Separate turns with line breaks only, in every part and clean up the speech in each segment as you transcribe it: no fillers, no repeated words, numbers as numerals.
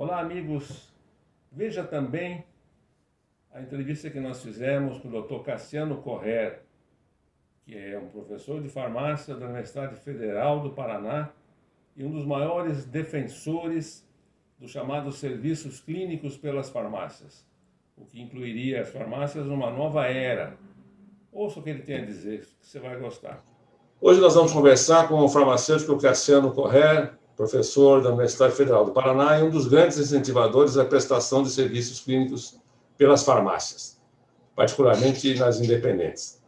Olá, amigos. Veja também a entrevista que nós fizemos com o Dr. Cassiano Correr, que é um professor de farmácia da Universidade Federal do Paraná e um dos maiores defensores dos chamados serviços clínicos pelas farmácias, o que incluiria as farmácias numa nova era. Ouça o que ele tem a dizer, que você vai gostar. Hoje nós vamos conversar com o farmacêutico Cassiano Correr, professor da Universidade Federal do Paraná e um dos grandes incentivadores da prestação de serviços clínicos pelas farmácias, particularmente nas independentes.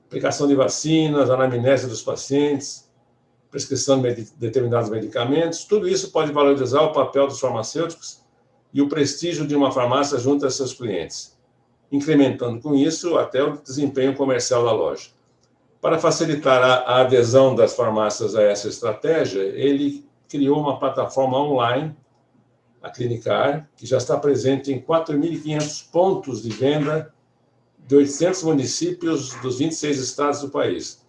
Aplicação de vacinas, anamnese dos pacientes, prescrição de determinados medicamentos, tudo isso pode valorizar o papel dos farmacêuticos e o prestígio de uma farmácia junto a seus clientes, incrementando com isso até o desempenho comercial da loja. Para facilitar a adesão das farmácias a essa estratégia, ele criou uma plataforma online, a Clinicar, que já está presente em 4.500 pontos de venda de 800 municípios dos 26 estados do país,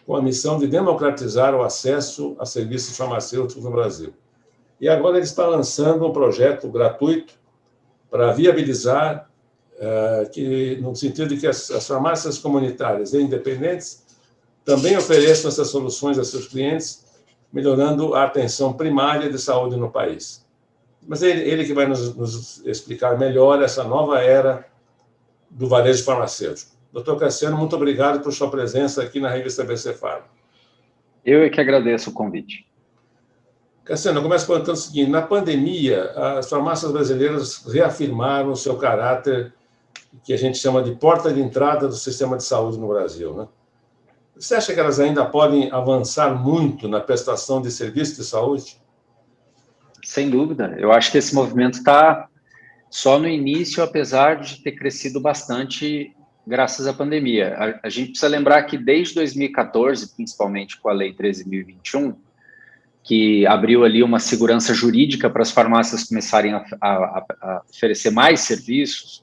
com a missão de democratizar o acesso a serviços farmacêuticos no Brasil. E agora ele está lançando um projeto gratuito para viabilizar, no sentido de que as farmácias comunitárias e independentes também ofereçam essas soluções a seus clientes, melhorando a atenção primária de saúde no país. Mas ele que vai nos explicar melhor essa nova era do varejo farmacêutico. Doutor Cassiano, muito obrigado por sua presença aqui na revista BC Pharma.
Eu é que agradeço o convite.
Cassiano, eu começo perguntando o seguinte: na pandemia, as farmácias brasileiras reafirmaram o seu caráter, que a gente chama de porta de entrada do sistema de saúde no Brasil, né? Você acha que elas ainda podem avançar muito na prestação de serviços de saúde?
Sem dúvida. Eu acho que esse movimento está só no início, apesar de ter crescido bastante graças à pandemia. A gente precisa lembrar que desde 2014, principalmente com a Lei 13.021, que abriu ali uma segurança jurídica para as farmácias começarem a oferecer mais serviços,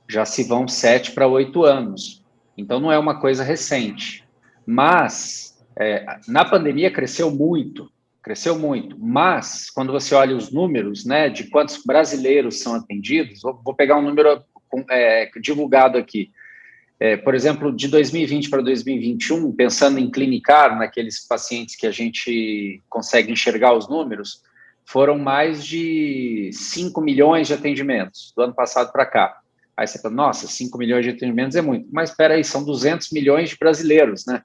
já se vão 7 para 8 anos. Então, não é uma coisa recente. Mas, na pandemia cresceu muito, mas quando você olha os números, né, de quantos brasileiros são atendidos, vou pegar um número divulgado aqui, por exemplo, de 2020 para 2021, pensando em clinicar, naqueles pacientes que a gente consegue enxergar os números, foram mais de 5 milhões de atendimentos do ano passado para cá. Aí você fala, nossa, 5 milhões de atendimentos é muito, mas espera aí, são 200 milhões de brasileiros, né?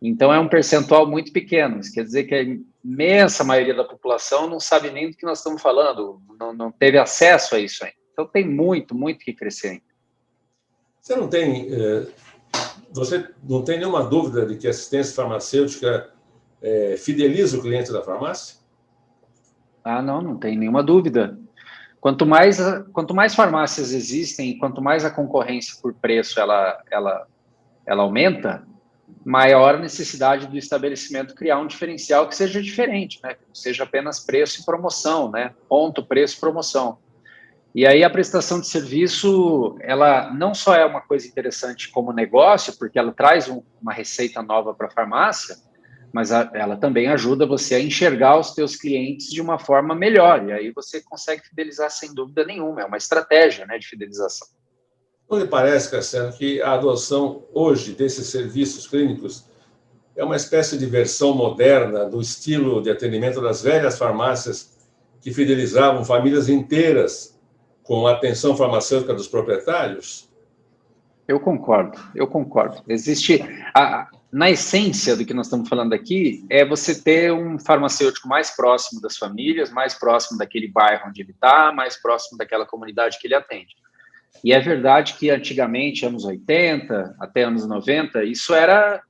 Então, é um percentual muito pequeno. Isso quer dizer que a imensa maioria da população não sabe nem do que nós estamos falando, não teve acesso a isso ainda. Então, tem muito, muito que crescer ainda.
Você não tem nenhuma dúvida de que a assistência farmacêutica fideliza o cliente da farmácia?
Não tem nenhuma dúvida. Quanto mais farmácias existem, quanto mais a concorrência por preço ela aumenta, maior a necessidade do estabelecimento criar um diferencial que seja diferente, né? Que não seja apenas preço e promoção, né? Ponto, preço, promoção. E aí a prestação de serviço, ela não só é uma coisa interessante como negócio, porque ela traz uma receita nova para a farmácia, mas ela também ajuda você a enxergar os teus clientes de uma forma melhor, e aí você consegue fidelizar sem dúvida nenhuma, é uma estratégia, né, de fidelização.
Não lhe parece, Cassiano, que a adoção hoje desses serviços clínicos é uma espécie de versão moderna do estilo de atendimento das velhas farmácias que fidelizavam famílias inteiras com a atenção farmacêutica dos proprietários?
Eu concordo. Existe, na essência do que nós estamos falando aqui, é você ter um farmacêutico mais próximo das famílias, mais próximo daquele bairro onde ele está, mais próximo daquela comunidade que ele atende. E é verdade que antigamente, anos 80, até anos 90, isso era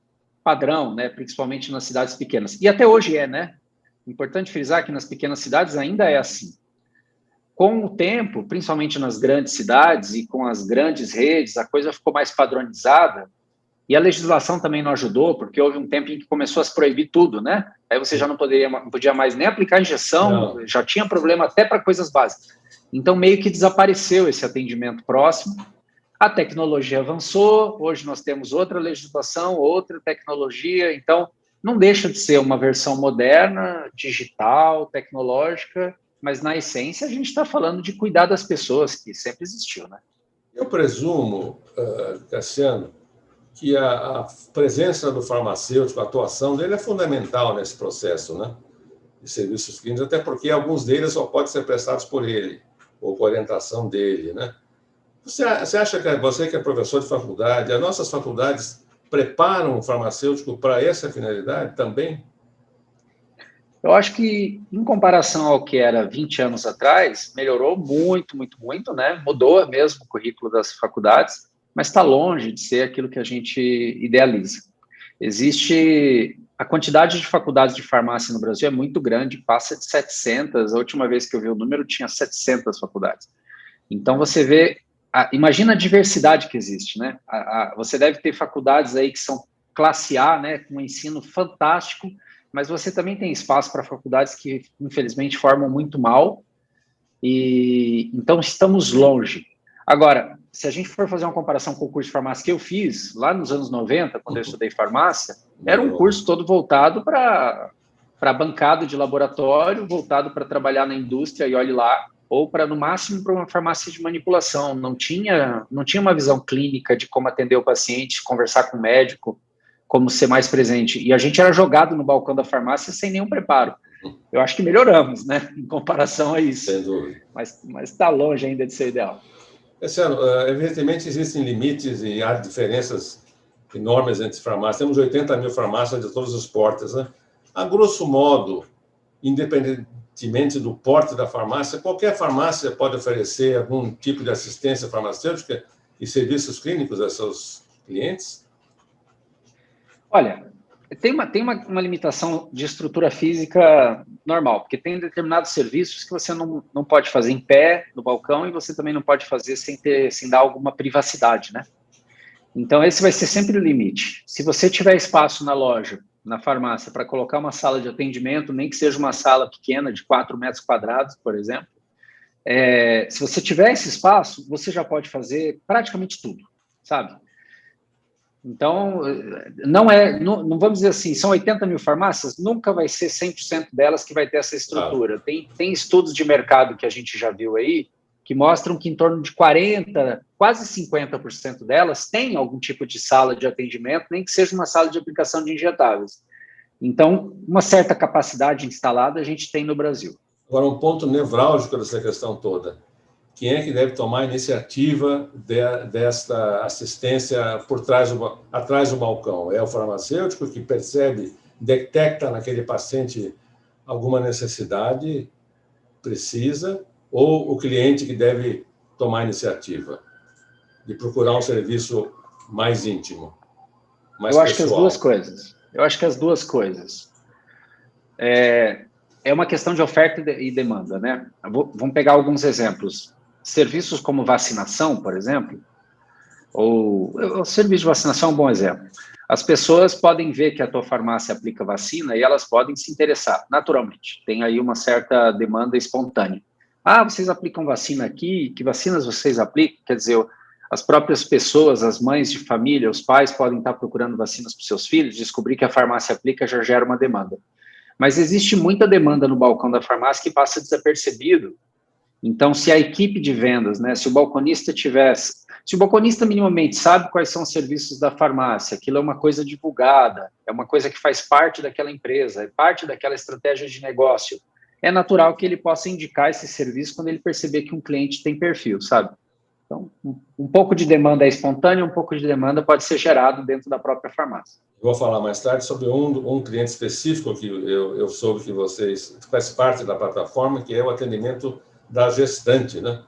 padrão, né? Principalmente nas cidades pequenas. E até hoje né? Importante frisar que nas pequenas cidades ainda é assim. Com o tempo, principalmente nas grandes cidades e com as grandes redes, a coisa ficou mais padronizada e a legislação também não ajudou, porque houve um tempo em que começou a se proibir tudo, né? Aí você já não podia mais nem aplicar injeção, já tinha problema até para coisas básicas. Então, meio que desapareceu esse atendimento próximo. A tecnologia avançou, hoje nós temos outra legislação, outra tecnologia, então não deixa de ser uma versão moderna, digital, tecnológica, mas na essência a gente está falando de cuidar das pessoas, que sempre existiu, né?
Eu presumo, Cassiano, que a presença do farmacêutico, a atuação dele é fundamental nesse processo, né, de serviços clínicos, até porque alguns deles só podem ser prestados por ele, ou com orientação dele, né? Você acha que você que é professor de faculdade, as nossas faculdades preparam o farmacêutico para essa finalidade também?
Eu acho que, em comparação ao que era 20 anos atrás, melhorou muito, muito, muito, né? Mudou mesmo o currículo das faculdades, mas está longe de ser aquilo que a gente idealiza. Existe... A quantidade de faculdades de farmácia no Brasil é muito grande, passa de 700. A última vez que eu vi o número, tinha 700 faculdades. Então, você vê... imagina a diversidade que existe, né? Você deve ter faculdades aí que são classe A, né? Com um ensino fantástico, mas você também tem espaço para faculdades que, infelizmente, formam muito mal, e então estamos longe. Agora, se a gente for fazer uma comparação com o curso de farmácia que eu fiz, lá nos anos 90, quando eu estudei farmácia, era um curso todo voltado para bancada de laboratório, voltado para trabalhar na indústria, e olhe lá, ou para, no máximo, para uma farmácia de manipulação. Não tinha uma visão clínica de como atender o paciente, conversar com o médico, como ser mais presente. E a gente era jogado no balcão da farmácia sem nenhum preparo. Eu acho que melhoramos, né, em comparação a isso.
Sem dúvida.
Mas está longe ainda de ser ideal.
Cassiano, evidentemente existem limites e há diferenças enormes entre farmácias. Temos 80 mil farmácias de todos os portes, né? A grosso modo, independentemente do porte da farmácia, qualquer farmácia pode oferecer algum tipo de assistência farmacêutica e serviços clínicos a seus clientes?
Olha, tem uma limitação de estrutura física normal, porque tem determinados serviços que você não pode fazer em pé no balcão, e você também não pode fazer sem dar alguma privacidade, né? Então, esse vai ser sempre o limite. Se você tiver espaço na loja, na farmácia, para colocar uma sala de atendimento, nem que seja uma sala pequena de 4 metros quadrados, por exemplo, se você tiver esse espaço, você já pode fazer praticamente tudo, sabe? Então, não vamos dizer assim, são 80 mil farmácias, nunca vai ser 100% delas que vai ter essa estrutura. Tem estudos de mercado que a gente já viu aí, que mostram que em torno de 40%, quase 50% delas têm algum tipo de sala de atendimento, nem que seja uma sala de aplicação de injetáveis. Então, uma certa capacidade instalada a gente tem no Brasil.
Agora, um ponto nevrálgico dessa questão toda. Quem é que deve tomar a iniciativa desta assistência atrás do balcão? É o farmacêutico que percebe, detecta naquele paciente alguma necessidade precisa, ou o cliente que deve tomar a iniciativa de procurar um serviço mais íntimo, mais pessoal?
Eu acho que as duas coisas. É uma questão de oferta e demanda, né? Vamos pegar alguns exemplos. Serviços como vacinação, por exemplo, ou o serviço de vacinação é um bom exemplo. As pessoas podem ver que a tua farmácia aplica vacina e elas podem se interessar, naturalmente. Tem aí uma certa demanda espontânea. Ah, vocês aplicam vacina aqui? Que vacinas vocês aplicam? Quer dizer, as próprias pessoas, as mães de família, os pais podem estar procurando vacinas para os seus filhos, descobrir que a farmácia aplica já gera uma demanda. Mas existe muita demanda no balcão da farmácia que passa desapercebido. Então, se a equipe de vendas, né, se o balconista minimamente sabe quais são os serviços da farmácia, aquilo é uma coisa divulgada, é uma coisa que faz parte daquela empresa, é parte daquela estratégia de negócio, é natural que ele possa indicar esse serviço quando ele perceber que um cliente tem perfil, sabe? Então, um pouco de demanda é espontânea, um pouco de demanda pode ser gerado dentro da própria farmácia.
Vou falar mais tarde sobre um cliente específico que eu soube que vocês faz parte da plataforma, que é o atendimento da gestante, né?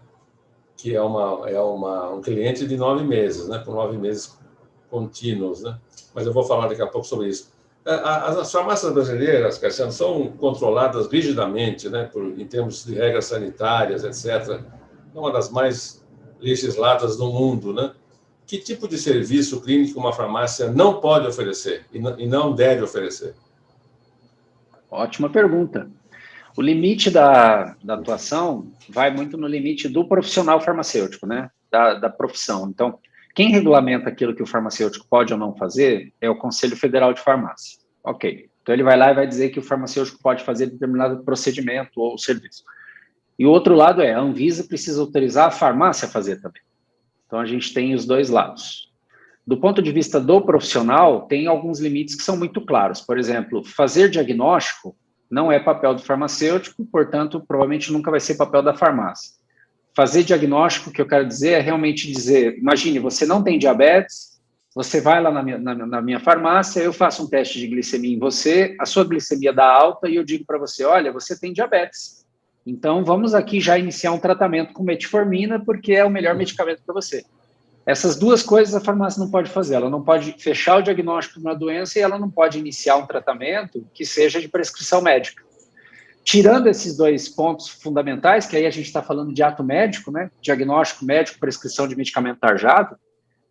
Que é um cliente de 9 meses, né? Por 9 meses contínuos, né? Mas eu vou falar daqui a pouco sobre isso. As farmácias brasileiras, Cassiano, são controladas rigidamente, né? Em termos de regras sanitárias, etc. É uma das mais legisladas do mundo, né? Que tipo de serviço clínico uma farmácia não pode oferecer e não deve oferecer?
Ótima pergunta. O limite da atuação vai muito no limite do profissional farmacêutico, né? Da profissão. Então, quem regulamenta aquilo que o farmacêutico pode ou não fazer é o Conselho Federal de Farmácia. Ok. Então, ele vai lá e vai dizer que o farmacêutico pode fazer determinado procedimento ou serviço. E o outro lado é, a Anvisa precisa autorizar a farmácia a fazer também. Então, a gente tem os dois lados. Do ponto de vista do profissional, tem alguns limites que são muito claros. Por exemplo, fazer diagnóstico não é papel do farmacêutico, portanto, provavelmente nunca vai ser papel da farmácia. Fazer diagnóstico, o que eu quero dizer, é realmente dizer, imagine, você não tem diabetes, você vai lá na minha farmácia, eu faço um teste de glicemia em você, a sua glicemia dá alta e eu digo para você, olha, você tem diabetes. Então, vamos aqui já iniciar um tratamento com metformina, porque é o melhor medicamento para você. Essas duas coisas a farmácia não pode fazer. Ela não pode fechar o diagnóstico de uma doença e ela não pode iniciar um tratamento que seja de prescrição médica. Tirando esses dois pontos fundamentais, que aí a gente está falando de ato médico, né? Diagnóstico médico, prescrição de medicamento tarjado,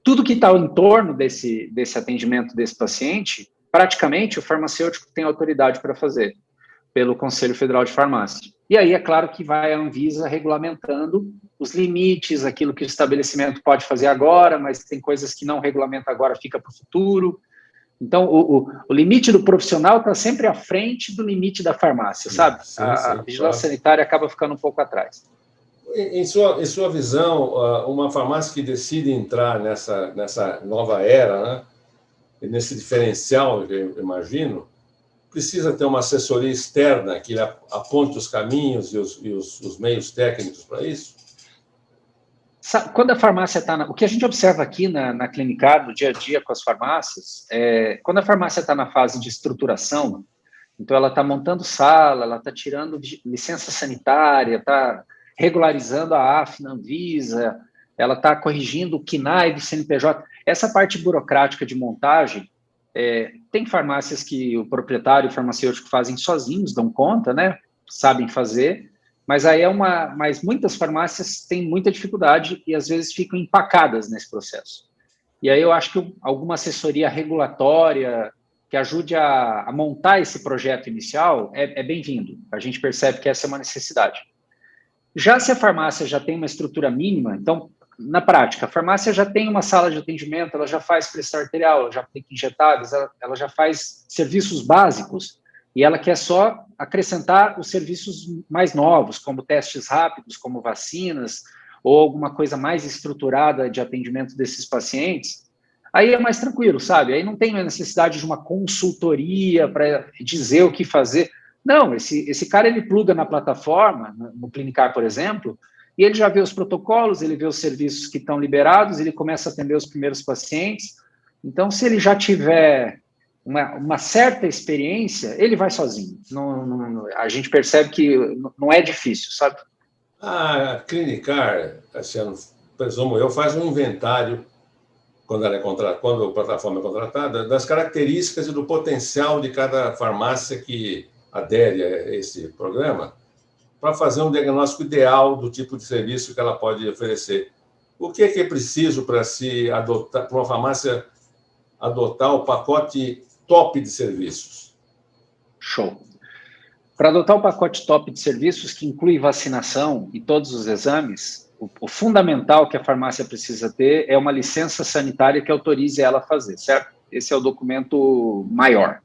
tudo que está em torno desse atendimento desse paciente, praticamente o farmacêutico tem autoridade para fazer, pelo Conselho Federal de Farmácia. E aí, é claro que vai a Anvisa regulamentando os limites, aquilo que o estabelecimento pode fazer agora, mas tem coisas que não regulamenta agora, fica para o futuro. Então, o limite do profissional está sempre à frente do limite da farmácia, sabe?
Sim,
a vigilância sanitária acaba ficando um pouco atrás.
Em sua visão, uma farmácia que decide entrar nessa nova era, né, nesse diferencial, eu imagino, precisa ter uma assessoria externa que aponte os caminhos e os meios técnicos para isso?
Quando a farmácia está... O que a gente observa aqui na Clinicar, no dia a dia com as farmácias, quando a farmácia está na fase de estruturação, então ela está montando sala, ela está tirando licença sanitária, está regularizando a AFNA, Anvisa, ela está corrigindo o CNAE do CNPJ. Essa parte burocrática de montagem, tem farmácias que o proprietário e o farmacêutico fazem sozinhos, dão conta, né? Sabem fazer, mas aí mas muitas farmácias têm muita dificuldade e às vezes ficam empacadas nesse processo. E aí eu acho que alguma assessoria regulatória que ajude a montar esse projeto inicial é bem-vindo. A gente percebe que essa é uma necessidade. Já se a farmácia já tem uma estrutura mínima, então, na prática, a farmácia já tem uma sala de atendimento, ela já faz pressão arterial, ela já tem injetáveis, ela já faz serviços básicos, e ela quer só acrescentar os serviços mais novos, como testes rápidos, como vacinas, ou alguma coisa mais estruturada de atendimento desses pacientes, aí é mais tranquilo, sabe? Aí não tem a necessidade de uma consultoria para dizer o que fazer. Não, esse cara, ele pluga na plataforma, no Clinicar, por exemplo, e ele já vê os protocolos, ele vê os serviços que estão liberados, ele começa a atender os primeiros pacientes. Então, se ele já tiver uma certa experiência, ele vai sozinho. A gente percebe que não é difícil, sabe?
A Clinicar, Cassiano, presumo eu, faz um inventário, quando a plataforma é contratada, das características e do potencial de cada farmácia que adere a esse programa, para fazer um diagnóstico ideal do tipo de serviço que ela pode oferecer. O que é preciso para uma farmácia adotar o pacote top de serviços?
Show. Para adotar o pacote top de serviços, que inclui vacinação e todos os exames, o fundamental que a farmácia precisa ter é uma licença sanitária que autorize ela a fazer, certo? Esse é o documento maior.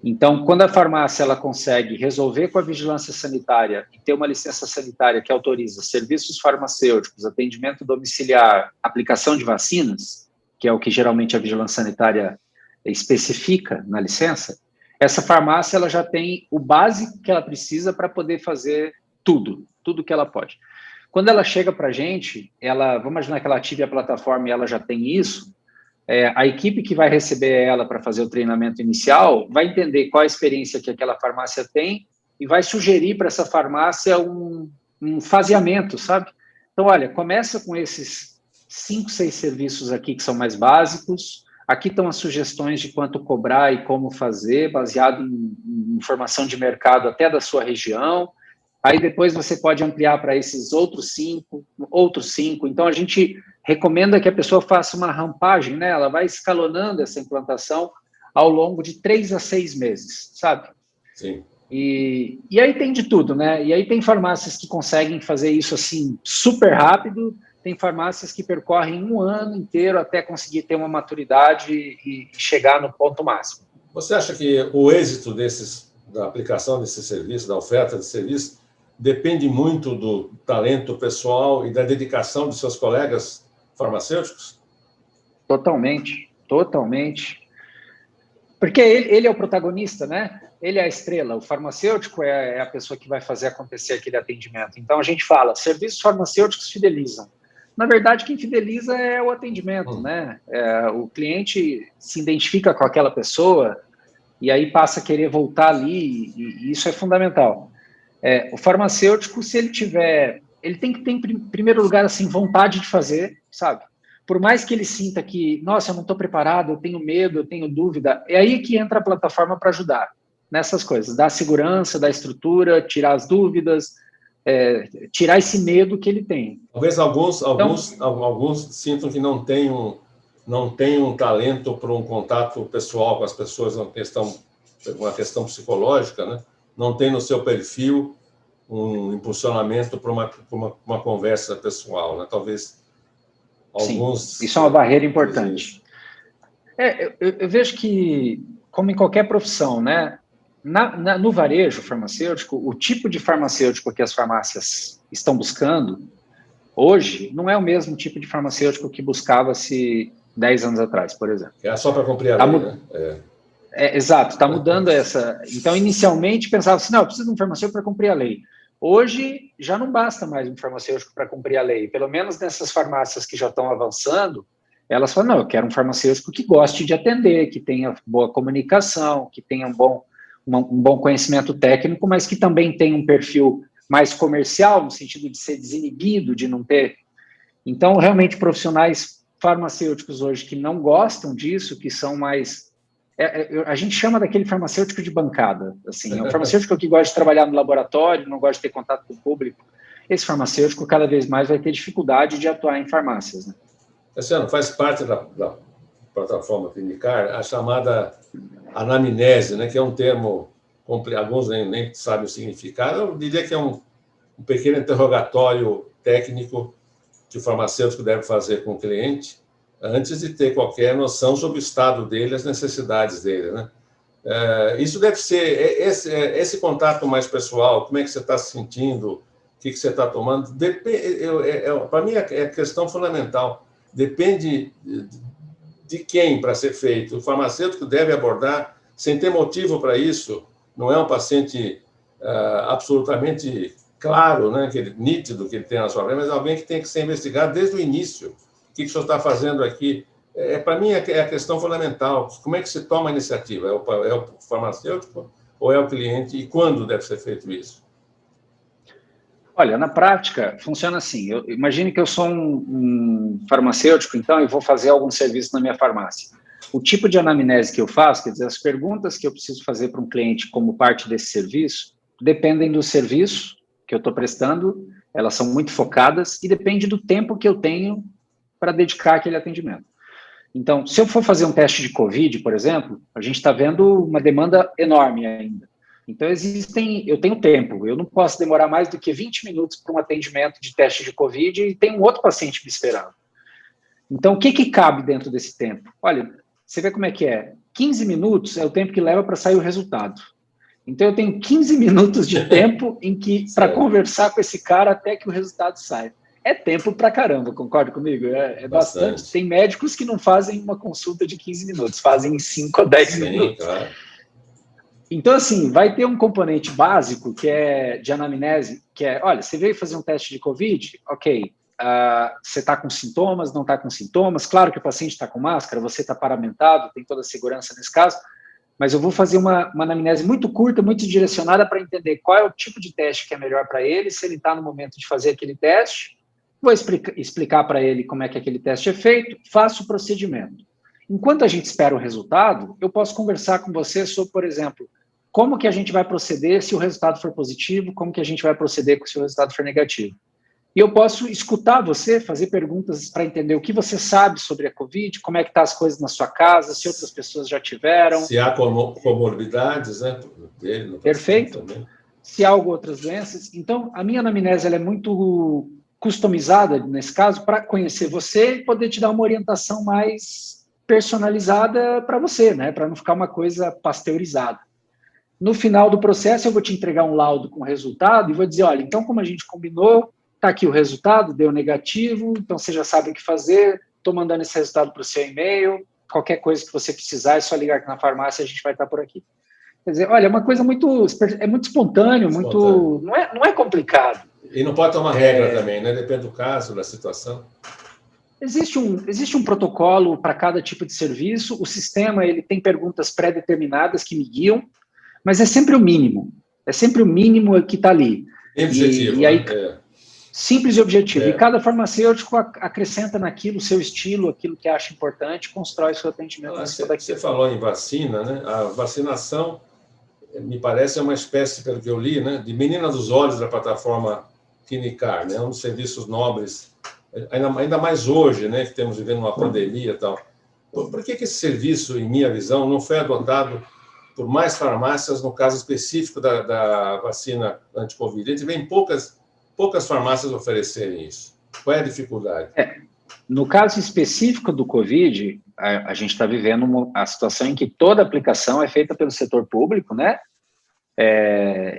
Então, quando a farmácia ela consegue resolver com a vigilância sanitária e ter uma licença sanitária que autoriza serviços farmacêuticos, atendimento domiciliar, aplicação de vacinas, que é o que geralmente a vigilância sanitária especifica na licença, essa farmácia ela já tem o básico que ela precisa para poder fazer tudo que ela pode. Quando ela chega para a gente, vamos imaginar que ela ative a plataforma e ela já tem isso, a equipe que vai receber ela para fazer o treinamento inicial vai entender qual a experiência que aquela farmácia tem e vai sugerir para essa farmácia um faseamento, sabe? Então, olha, começa com esses 5, 6 serviços aqui que são mais básicos, aqui estão as sugestões de quanto cobrar e como fazer, baseado em informação de mercado até da sua região, aí depois você pode ampliar para esses outros 5. Então, a gente recomenda que a pessoa faça uma rampagem, né? Ela vai escalonando essa implantação ao longo de 3 a 6 meses, sabe?
Sim.
E aí tem de tudo, né? E aí tem farmácias que conseguem fazer isso assim super rápido, tem farmácias que percorrem um ano inteiro até conseguir ter uma maturidade e chegar no ponto máximo.
Você acha que o êxito da aplicação desse serviço, da oferta de serviço, depende muito do talento pessoal e da dedicação de seus colegas farmacêuticos?
Totalmente, totalmente. Porque ele é o protagonista, né? Ele é a estrela, o farmacêutico é a pessoa que vai fazer acontecer aquele atendimento. Então, a gente fala, serviços farmacêuticos fidelizam. Na verdade, quem fideliza é o atendimento, né? O cliente se identifica com aquela pessoa e aí passa a querer voltar ali, e isso é fundamental. O farmacêutico, se ele tiver... Ele tem que ter, em primeiro lugar, assim, vontade de fazer, sabe? Por mais que ele sinta que, nossa, eu não estou preparado, eu tenho medo, eu tenho dúvida, é aí que entra a plataforma para ajudar nessas coisas, dar segurança, dar estrutura, tirar as dúvidas, tirar esse medo que ele tem.
Talvez alguns sintam que não têm um talento para um contato pessoal com as pessoas, uma questão psicológica, né? Não tem no seu perfil um impulsionamento para uma conversa pessoal, né? Talvez alguns...
Sim, isso é uma barreira importante. Eu vejo que, como em qualquer profissão, né? No varejo farmacêutico, o tipo de farmacêutico que as farmácias estão buscando hoje não é o mesmo tipo de farmacêutico que buscava-se 10 anos atrás, por exemplo.
É só para cumprir a lei, né?
Exato, está mudando essa... Então, inicialmente, pensava assim, não, eu preciso de um farmacêutico para cumprir a lei. Hoje, já não basta mais um farmacêutico para cumprir a lei. Pelo menos nessas farmácias que já estão avançando, elas falam, não, eu quero um farmacêutico que goste de atender, que tenha boa comunicação, que tenha um bom conhecimento técnico, mas que também tenha um perfil mais comercial, no sentido de ser desinibido, de não ter... Então, realmente, profissionais farmacêuticos hoje que não gostam disso, que são mais... a gente chama daquele farmacêutico de bancada, assim, é um farmacêutico que gosta de trabalhar no laboratório, não gosta de ter contato com o público. Esse farmacêutico, cada vez mais, vai ter dificuldade de atuar em farmácias, né?
Luciano, faz parte da plataforma Clinicar a chamada anamnese, né, que é um termo, alguns nem sabem o significado. Eu diria que é um pequeno interrogatório técnico que o farmacêutico deve fazer com o cliente antes de ter qualquer noção sobre o estado dele, as necessidades dele, né? Isso deve ser, esse contato mais pessoal, como é que você está se sentindo, o que você está tomando, para mim é questão fundamental. Depende de quem para ser feito. O farmacêutico deve abordar sem ter motivo para isso. Não é um paciente absolutamente claro, né, nítido que ele tem na sua frente, mas alguém que tem que ser investigado desde o início. O que o senhor está fazendo aqui? Para mim, é a questão fundamental. Como é que se toma a iniciativa? É o farmacêutico ou é o cliente? E quando deve ser feito isso?
Olha, na prática, funciona assim. Imagine que eu sou um farmacêutico, então, e vou fazer algum serviço na minha farmácia. O tipo de anamnese que eu faço, quer dizer, as perguntas que eu preciso fazer para um cliente como parte desse serviço, dependem do serviço que eu estou prestando, elas são muito focadas e depende do tempo que eu tenho para dedicar àquele atendimento. Então, se eu for fazer um teste de COVID, por exemplo, a gente está vendo uma demanda enorme ainda. Então, eu tenho tempo, eu não posso demorar mais do que 20 minutos para um atendimento de teste de COVID e tem um outro paciente me esperando. Então, o que cabe dentro desse tempo? Olha, você vê como é que é. 15 minutos é o tempo que leva para sair o resultado. Então, eu tenho 15 minutos de tempo para conversar com esse cara até que o resultado saia. É tempo pra caramba, concorda comigo? É bastante. Tem médicos que não fazem uma consulta de 15 minutos, fazem 5 ou 10 minutos. Claro. Então, assim, vai ter um componente básico que é de anamnese, que é, olha, você veio fazer um teste de COVID, ok, você está com sintomas, não está com sintomas, claro que o paciente está com máscara, você está paramentado, tem toda a segurança nesse caso, mas eu vou fazer uma anamnese muito curta, muito direcionada para entender qual é o tipo de teste que é melhor para ele, se ele está no momento de fazer aquele teste, vou explicar para ele como é que aquele teste é feito, faço o procedimento. Enquanto a gente espera o resultado, eu posso conversar com você sobre, por exemplo, como que a gente vai proceder se o resultado for positivo, como que a gente vai proceder se o resultado for negativo. E eu posso escutar você, fazer perguntas para entender o que você sabe sobre a COVID, como é que estão as coisas na sua casa, se outras pessoas já tiveram.
Se há comorbidades, né?
Perfeito. Se há outras doenças. Então, a minha anamnese ela é muito customizada, nesse caso, para conhecer você e poder te dar uma orientação mais personalizada para você, né? Para não ficar uma coisa pasteurizada. No final do processo, eu vou te entregar um laudo com o resultado e vou dizer, olha, então como a gente combinou, está aqui o resultado, deu negativo, então você já sabe o que fazer, estou mandando esse resultado para o seu e-mail, qualquer coisa que você precisar, é só ligar aqui na farmácia, a gente vai estar por aqui. Quer dizer, olha, é uma coisa muito espontâneo, muito, não é complicado.
E não pode ter uma regra também, né? Depende do caso, da situação.
Existe um protocolo para cada tipo de serviço, o sistema ele tem perguntas pré-determinadas que me guiam, mas é sempre o mínimo que está ali.
Bem objetivo,
e aí,
né?
Simples e objetivo. E cada farmacêutico acrescenta naquilo o seu estilo, aquilo que acha importante, constrói seu atendimento.
Você falou em vacina, né? A vacinação, me parece, é uma espécie, pelo que eu li, né, de menina dos olhos da plataforma Clinicar, né? Um dos serviços nobres, ainda mais hoje, né, que estamos vivendo uma pandemia e tal. Por que esse serviço, em minha visão, não foi adotado por mais farmácias no caso específico da vacina anti-Covid? A gente vê em poucas farmácias oferecerem isso. Qual é a dificuldade?
No caso específico do Covid, a gente está vivendo a situação em que toda aplicação é feita pelo setor público, né?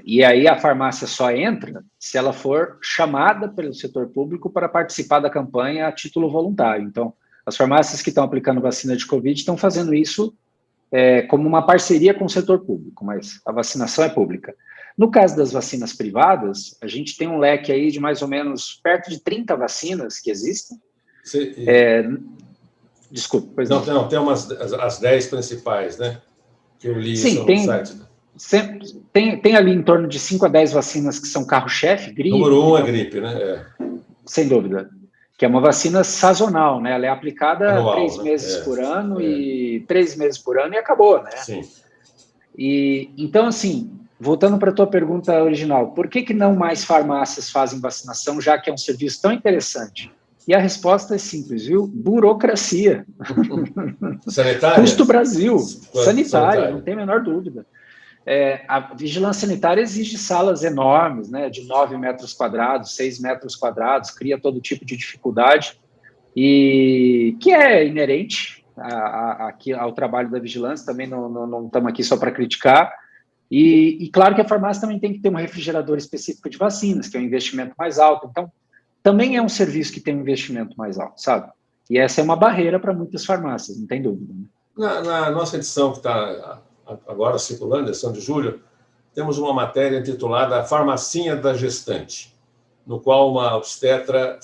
E aí a farmácia só entra se ela for chamada pelo setor público para participar da campanha a título voluntário. Então, as farmácias que estão aplicando vacina de Covid estão fazendo isso como uma parceria com o setor público, mas a vacinação é pública. No caso das vacinas privadas, a gente tem um leque aí de mais ou menos perto de 30 vacinas que existem. Desculpa, pois não.
Não, tem as 10 principais, né? Que eu li
Sim,
no site.
Tem ali em torno de 5 a 10 vacinas que são carro-chefe, gripe.
Número 1 é gripe, né?
Sem dúvida. Que é uma vacina sazonal, né? Ela é aplicada
anual,
3 meses por ano e 3 meses por ano e acabou, né?
Sim.
Então, assim, voltando para a tua pergunta original, por que não mais farmácias fazem vacinação, já que é um serviço tão interessante? E a resposta é simples, viu? Burocracia.
Sanitária?
Custo Brasil. Sanitária, não tem a menor dúvida. A vigilância sanitária exige salas enormes, né, de 9 metros quadrados, 6 metros quadrados, cria todo tipo de dificuldade, e que é inerente ao trabalho da vigilância, também não estamos aqui só para criticar, e claro que a farmácia também tem que ter um refrigerador específico de vacinas, que é um investimento mais alto, então também é um serviço que tem um investimento mais alto, sabe? E essa é uma barreira para muitas farmácias, não tem dúvida. Né?
Na nossa edição que está agora circulando, edição de julho, temos uma matéria intitulada A Farmacinha da Gestante, no qual uma obstetra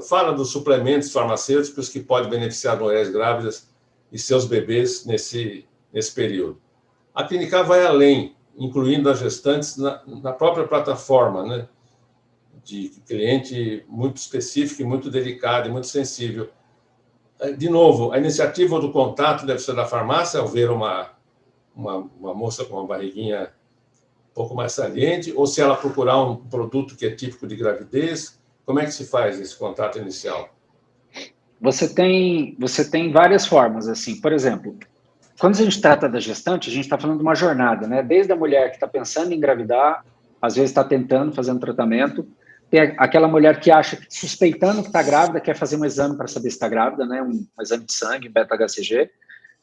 fala dos suplementos farmacêuticos que podem beneficiar mulheres grávidas e seus bebês nesse período. A Clinicar vai além, incluindo as gestantes na própria plataforma, né, de cliente muito específico, muito delicado e muito sensível. De novo, a iniciativa do contato deve ser da farmácia, ao ver uma moça com uma barriguinha um pouco mais saliente, ou se ela procurar um produto que é típico de gravidez, como é que se faz esse contato inicial?
Você tem várias formas, assim, por exemplo, quando a gente trata da gestante, a gente está falando de uma jornada, né? Desde a mulher que está pensando em engravidar, às vezes está tentando, fazendo tratamento, tem aquela mulher que acha, suspeitando que está grávida, quer fazer um exame para saber se está grávida, né? Um exame de sangue, beta-HCG.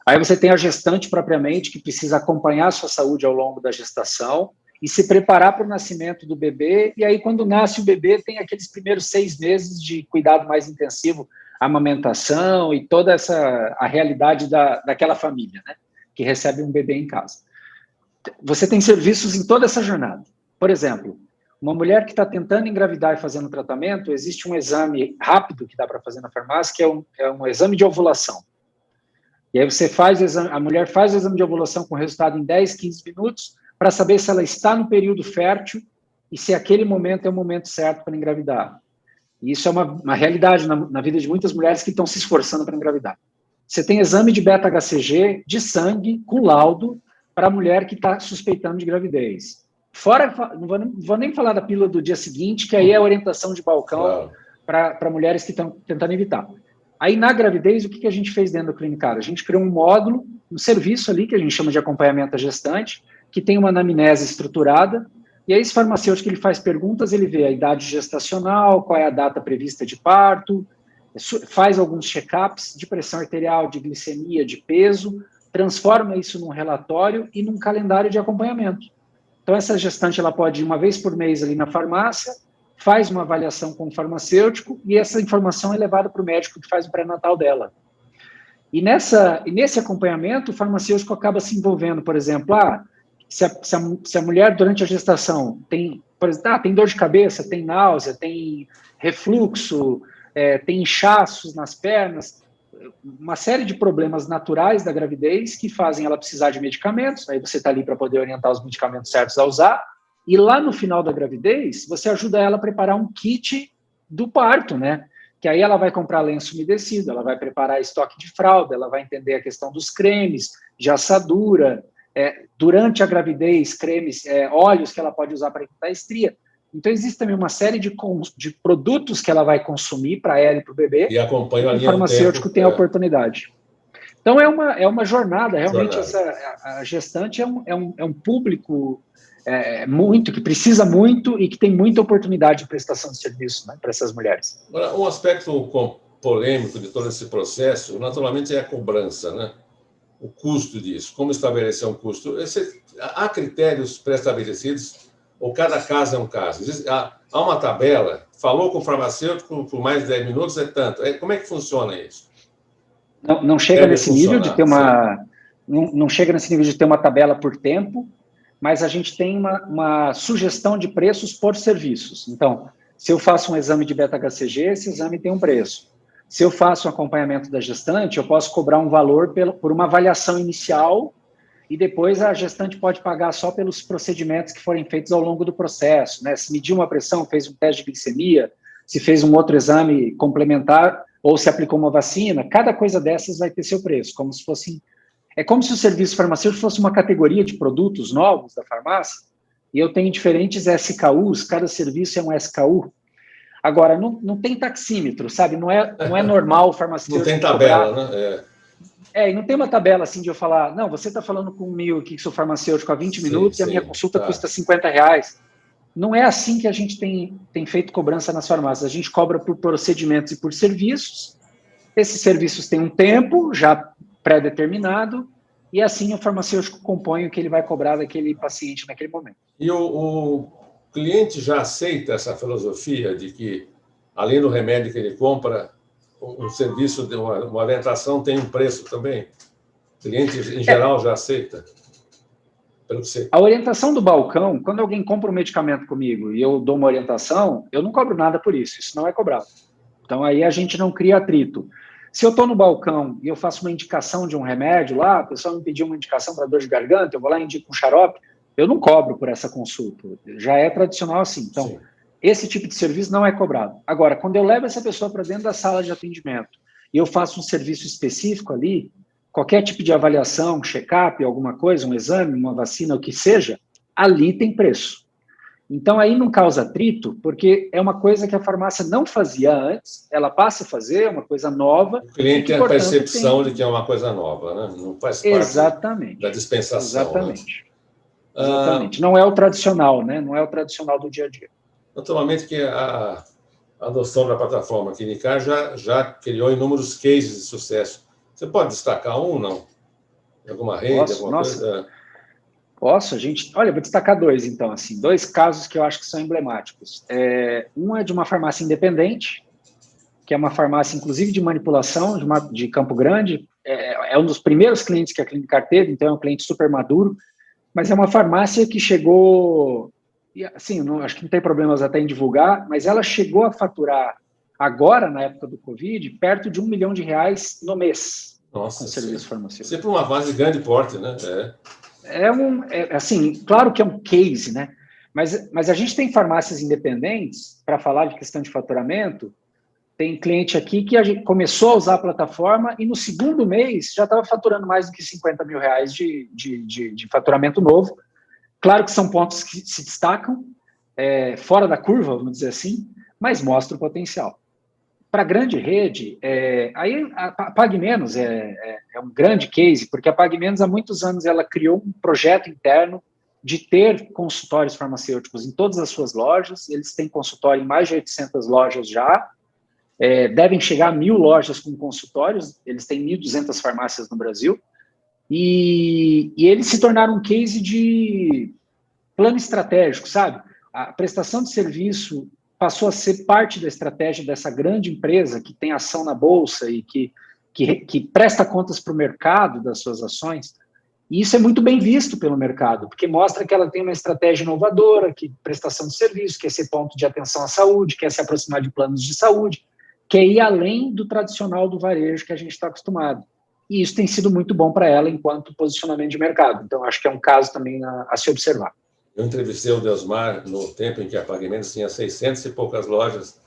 Aí você tem a gestante propriamente, que precisa acompanhar a sua saúde ao longo da gestação e se preparar para o nascimento do bebê. E aí, quando nasce o bebê, tem aqueles primeiros 6 meses de cuidado mais intensivo, amamentação e toda a realidade daquela família, né? Que recebe um bebê em casa. Você tem serviços em toda essa jornada. Por exemplo, uma mulher que está tentando engravidar e fazendo tratamento, existe um exame rápido que dá para fazer na farmácia, que é um exame de ovulação. E aí você a mulher faz o exame de ovulação com resultado em 10, 15 minutos para saber se ela está no período fértil e se aquele momento é o momento certo para engravidar. E isso é uma realidade na vida de muitas mulheres que estão se esforçando para engravidar. Você tem exame de beta-HCG de sangue com laudo para a mulher que está suspeitando de gravidez. Fora, não vou nem falar da pílula do dia seguinte, que aí é a orientação de balcão para mulheres que estão tentando evitar. Aí, na gravidez, o que a gente fez dentro do Clinicar? A gente criou um módulo, um serviço ali, que a gente chama de acompanhamento à gestante, que tem uma anamnese estruturada, e aí esse farmacêutico ele faz perguntas, ele vê a idade gestacional, qual é a data prevista de parto, faz alguns check-ups de pressão arterial, de glicemia, de peso,
transforma isso num relatório e num calendário de acompanhamento. Então, essa gestante ela pode ir uma vez por mês ali na farmácia, faz uma avaliação com o farmacêutico e essa informação é levada para o médico que faz o pré-natal dela. E nesse acompanhamento, o farmacêutico acaba se envolvendo, por exemplo, se a mulher durante a gestação tem, por exemplo, tem dor de cabeça, tem náusea, tem refluxo, tem inchaços nas pernas, uma série de problemas naturais da gravidez que fazem ela precisar de medicamentos, aí você está ali para poder orientar os medicamentos certos a usar, e lá no final da gravidez, você ajuda ela a preparar um kit do parto, né? Que aí ela vai comprar lenço umedecido, ela vai preparar estoque de fralda, ela vai entender a questão dos cremes, de assadura, durante a gravidez, cremes, óleos que ela pode usar para evitar estria. Então, existe também uma série de produtos que ela vai consumir para ela e para o bebê.
E acompanha a linha
o farmacêutico
do tempo,
tem a oportunidade. Então, é uma jornada. Realmente, a gestante é um público que precisa muito e que tem muita oportunidade de prestação de serviço, né, para essas mulheres.
Agora, um aspecto polêmico de todo esse processo, naturalmente, é a cobrança, né? O custo disso. Como estabelecer um custo? Há critérios pré-estabelecidos ou cada caso é um caso? Há uma tabela, falou com o farmacêutico por mais de 10 minutos, é tanto. Como é que funciona isso?
Não chega nesse nível de ter não chega nesse nível de ter uma tabela por tempo, mas a gente tem uma sugestão de preços por serviços. Então, se eu faço um exame de beta-HCG, esse exame tem um preço. Se eu faço um acompanhamento da gestante, eu posso cobrar um valor por uma avaliação inicial e depois a gestante pode pagar só pelos procedimentos que forem feitos ao longo do processo, né? Se mediu uma pressão, fez um teste de glicemia, se fez um outro exame complementar ou se aplicou uma vacina, cada coisa dessas vai ter seu preço, como se fosse... É como se o serviço farmacêutico fosse uma categoria de produtos novos da farmácia, e eu tenho diferentes SKUs, cada serviço é um SKU. Agora, não tem taxímetro, sabe? Não é normal o farmacêutico...
Não tem tabela, né?
E não tem uma tabela assim de eu falar, não, você está falando comigo aqui que sou farmacêutico há 20 minutos e a minha consulta custa R$50. Não é assim que a gente tem feito cobrança nas farmácias. A gente cobra por procedimentos e por serviços. Esses serviços têm um tempo já pré-determinado e assim o farmacêutico compõe o que ele vai cobrar daquele paciente naquele momento.
E o cliente já aceita essa filosofia de que, além do remédio que ele compra, o serviço de uma orientação tem um preço também? O cliente, em geral, já aceita?
A orientação do balcão, quando alguém compra um medicamento comigo e eu dou uma orientação, eu não cobro nada por isso, isso não é cobrado. Então, aí a gente não cria atrito. Se eu estou no balcão e eu faço uma indicação de um remédio lá, a pessoa me pediu uma indicação para dor de garganta, eu vou lá e indico um xarope, eu não cobro por essa consulta. Já é tradicional assim. Então, sim, esse tipo de serviço não é cobrado. Agora, quando eu levo essa pessoa para dentro da sala de atendimento e eu faço um serviço específico ali, qualquer tipo de avaliação, check-up, alguma coisa, um exame, uma vacina, o que seja, ali tem preço. Então, aí não causa atrito, porque é uma coisa que a farmácia não fazia antes, ela passa a fazer, é uma coisa nova.
O cliente tem a percepção de que é uma coisa nova, né? Não faz parte da dispensação.
Exatamente. Né? Exatamente. Não é o tradicional, né? Não é o tradicional do dia a dia.
Naturalmente que a adoção da plataforma Clinicar já criou inúmeros cases de sucesso. Você pode destacar um, não? Alguma rede, alguma coisa?
Posso, Olha, vou destacar dois, então, assim, dois casos que eu acho que são emblemáticos. Um é de uma farmácia independente, que é uma farmácia, inclusive, de manipulação, de Campo Grande. É um dos primeiros clientes que a Clinicar teve, então é um cliente super maduro, mas é uma farmácia que chegou, assim, acho que não tem problemas até em divulgar, mas ela chegou a faturar, agora, na época do Covid, perto de R$1 milhão no mês.
Nossa,
com serviço farmacêutico.
Sempre uma fase de grande porte, né?
Assim, claro que é um case, né? Mas a gente tem farmácias independentes, para falar de questão de faturamento, tem cliente aqui que a gente começou a usar a plataforma e no segundo mês já estava faturando mais do que R$50 mil de faturamento novo. Claro que são pontos que se destacam, fora da curva, vamos dizer assim, mas mostra o potencial. Para a grande rede, aí a PagMenos é um grande case, porque a PagMenos há muitos anos ela criou um projeto interno de ter consultórios farmacêuticos em todas as suas lojas. Eles têm consultório em mais de 800 lojas já, devem chegar a 1.000 lojas com consultórios, eles têm 1.200 farmácias no Brasil, e eles se tornaram um case de plano estratégico, sabe? A prestação de serviço passou a ser parte da estratégia dessa grande empresa que tem ação na bolsa e que presta contas para o mercado das suas ações. E isso é muito bem visto pelo mercado, porque mostra que ela tem uma estratégia inovadora, que prestação de serviço, quer ser ponto de atenção à saúde, quer se aproximar de planos de saúde, quer ir além do tradicional do varejo que a gente está acostumado. E isso tem sido muito bom para ela enquanto posicionamento de mercado. Então, acho que é um caso também a se observar.
Eu entrevistei o Deusmar no tempo em que a Pagamentos tinha 600 e poucas lojas,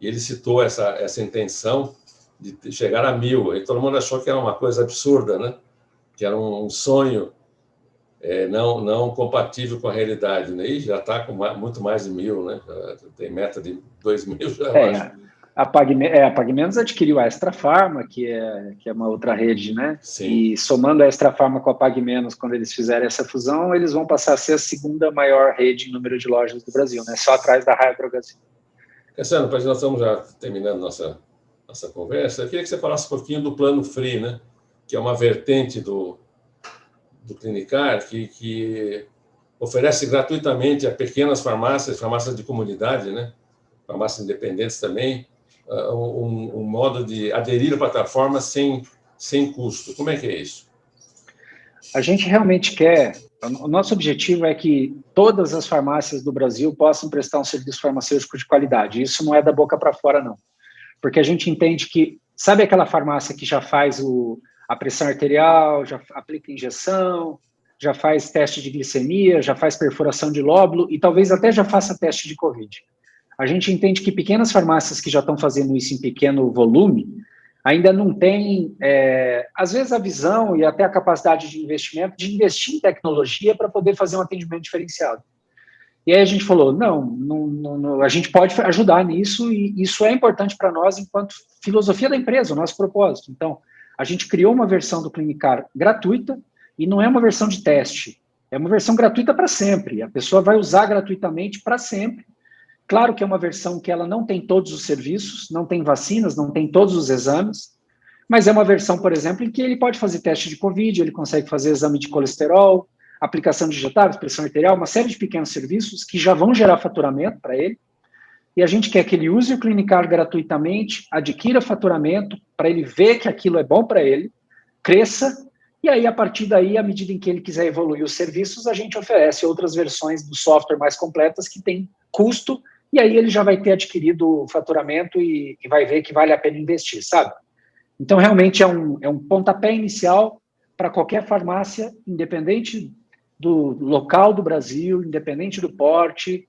e ele citou essa intenção de chegar a 1.000. E todo mundo achou que era uma coisa absurda, né? Que era um sonho não compatível com a realidade, né? E já está com muito mais de 1.000, né? Já tem meta de 2.000, já acho.
A Pagamentos adquiriu a Extra Farma, que é uma outra rede, né?
Sim.
E somando a Extra Farma com a Pagmenos, quando eles fizerem essa fusão, eles vão passar a ser a segunda maior rede em número de lojas do Brasil, né? Só atrás da Raia Drogasil.
Cassiano, nós estamos já terminando nossa conversa. Eu queria que você falasse um pouquinho do Plano Free, né? Que é uma vertente do Clinicar, que oferece gratuitamente a pequenas farmácias de comunidade, né? Farmácias independentes também, um modo de aderir à plataforma sem custo. Como é que é isso?
A gente realmente quer... O nosso objetivo é que todas as farmácias do Brasil possam prestar um serviço farmacêutico de qualidade. Isso não é da boca para fora, não. Porque a gente entende que... Sabe aquela farmácia que já faz a pressão arterial, já aplica injeção, já faz teste de glicemia, já faz perfuração de lóbulo e talvez até já faça teste de Covid. A gente entende que pequenas farmácias que já estão fazendo isso em pequeno volume ainda não têm, às vezes, a visão e até a capacidade de investimento de investir em tecnologia para poder fazer um atendimento diferenciado. E aí a gente falou, não, a gente pode ajudar nisso e isso é importante para nós enquanto filosofia da empresa, o nosso propósito. Então, a gente criou uma versão do Clinicar gratuita e não é uma versão de teste, é uma versão gratuita para sempre. A pessoa vai usar gratuitamente para sempre. Claro que é uma versão que ela não tem todos os serviços, não tem vacinas, não tem todos os exames, mas é uma versão, por exemplo, em que ele pode fazer teste de Covid, ele consegue fazer exame de colesterol, aplicação de injetáveis, pressão arterial, uma série de pequenos serviços que já vão gerar faturamento para ele. E a gente quer que ele use o Clinicar gratuitamente, adquira faturamento, para ele ver que aquilo é bom para ele, cresça, e aí, a partir daí, à medida em que ele quiser evoluir os serviços, a gente oferece outras versões do software mais completas que tem custo, e aí ele já vai ter adquirido o faturamento e vai ver que vale a pena investir, sabe? Então, realmente, é um pontapé inicial para qualquer farmácia, independente do local do Brasil, independente do porte.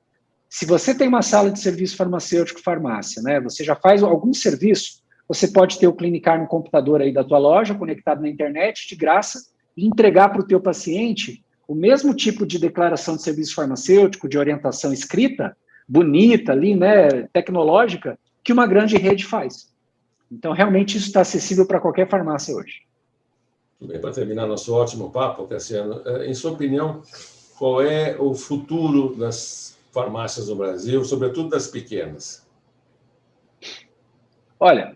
Se você tem uma sala de serviço farmacêutico, farmácia, né? Você já faz algum serviço, você pode ter o Clinicar no computador aí da tua loja, conectado na internet, de graça, e entregar para o teu paciente o mesmo tipo de declaração de serviço farmacêutico, de orientação escrita, bonita ali, né, tecnológica, que uma grande rede faz. Então, realmente, isso está acessível para qualquer farmácia hoje.
Tudo bem, para terminar nosso ótimo papo, Cassiano, em sua opinião, qual é o futuro das farmácias no Brasil, sobretudo das pequenas?
Olha,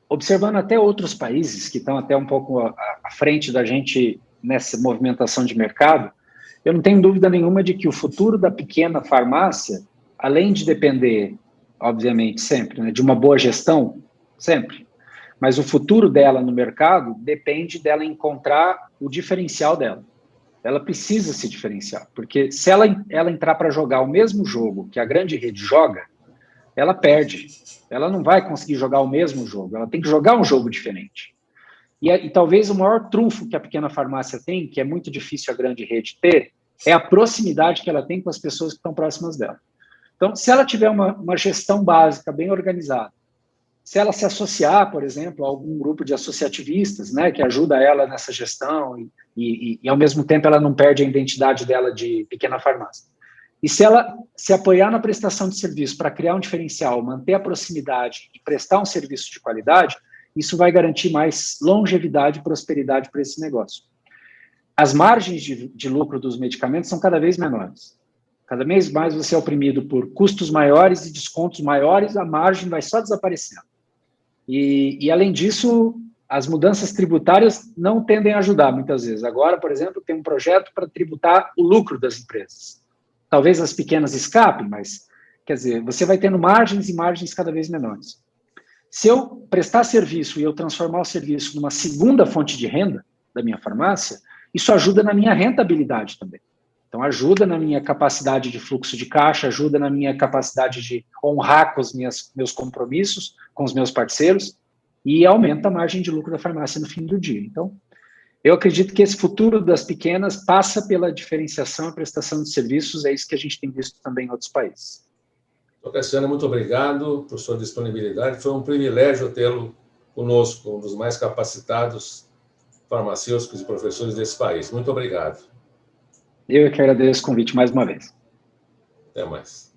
observando até outros países que estão até um pouco à frente da gente nessa movimentação de mercado, eu não tenho dúvida nenhuma de que o futuro da pequena farmácia, além de depender, obviamente, sempre, né, de uma boa gestão, sempre, mas o futuro dela no mercado depende dela encontrar o diferencial dela. Ela precisa se diferenciar, porque se ela entrar para jogar o mesmo jogo que a grande rede joga, ela perde. Ela não vai conseguir jogar o mesmo jogo, ela tem que jogar um jogo diferente. E talvez o maior trunfo que a pequena farmácia tem, que é muito difícil a grande rede ter, é a proximidade que ela tem com as pessoas que estão próximas dela. Então, se ela tiver uma gestão básica bem organizada, se ela se associar, por exemplo, a algum grupo de associativistas, né, que ajuda ela nessa gestão e ao mesmo tempo ela não perde a identidade dela de pequena farmácia. E se ela se apoiar na prestação de serviço para criar um diferencial, manter a proximidade e prestar um serviço de qualidade, isso vai garantir mais longevidade e prosperidade para esse negócio. As margens de lucro dos medicamentos são cada vez menores. Cada vez mais você é oprimido por custos maiores e descontos maiores, a margem vai só desaparecendo. E além disso, as mudanças tributárias não tendem a ajudar muitas vezes. Agora, por exemplo, tem um projeto para tributar o lucro das empresas. Talvez as pequenas escapem, mas, quer dizer, você vai tendo margens e margens cada vez menores. Se eu prestar serviço e eu transformar o serviço numa segunda fonte de renda da minha farmácia, isso ajuda na minha rentabilidade também. Então, ajuda na minha capacidade de fluxo de caixa, ajuda na minha capacidade de honrar com os meus compromissos, com os meus parceiros, e aumenta a margem de lucro da farmácia no fim do dia. Então, eu acredito que esse futuro das pequenas passa pela diferenciação e prestação de serviços, é isso que a gente tem visto também em outros países.
Dr. Cassiano, muito obrigado por sua disponibilidade. Foi um privilégio tê-lo conosco, um dos mais capacitados farmacêuticos e professores desse país. Muito obrigado.
Eu que agradeço o convite mais uma vez.
Até mais.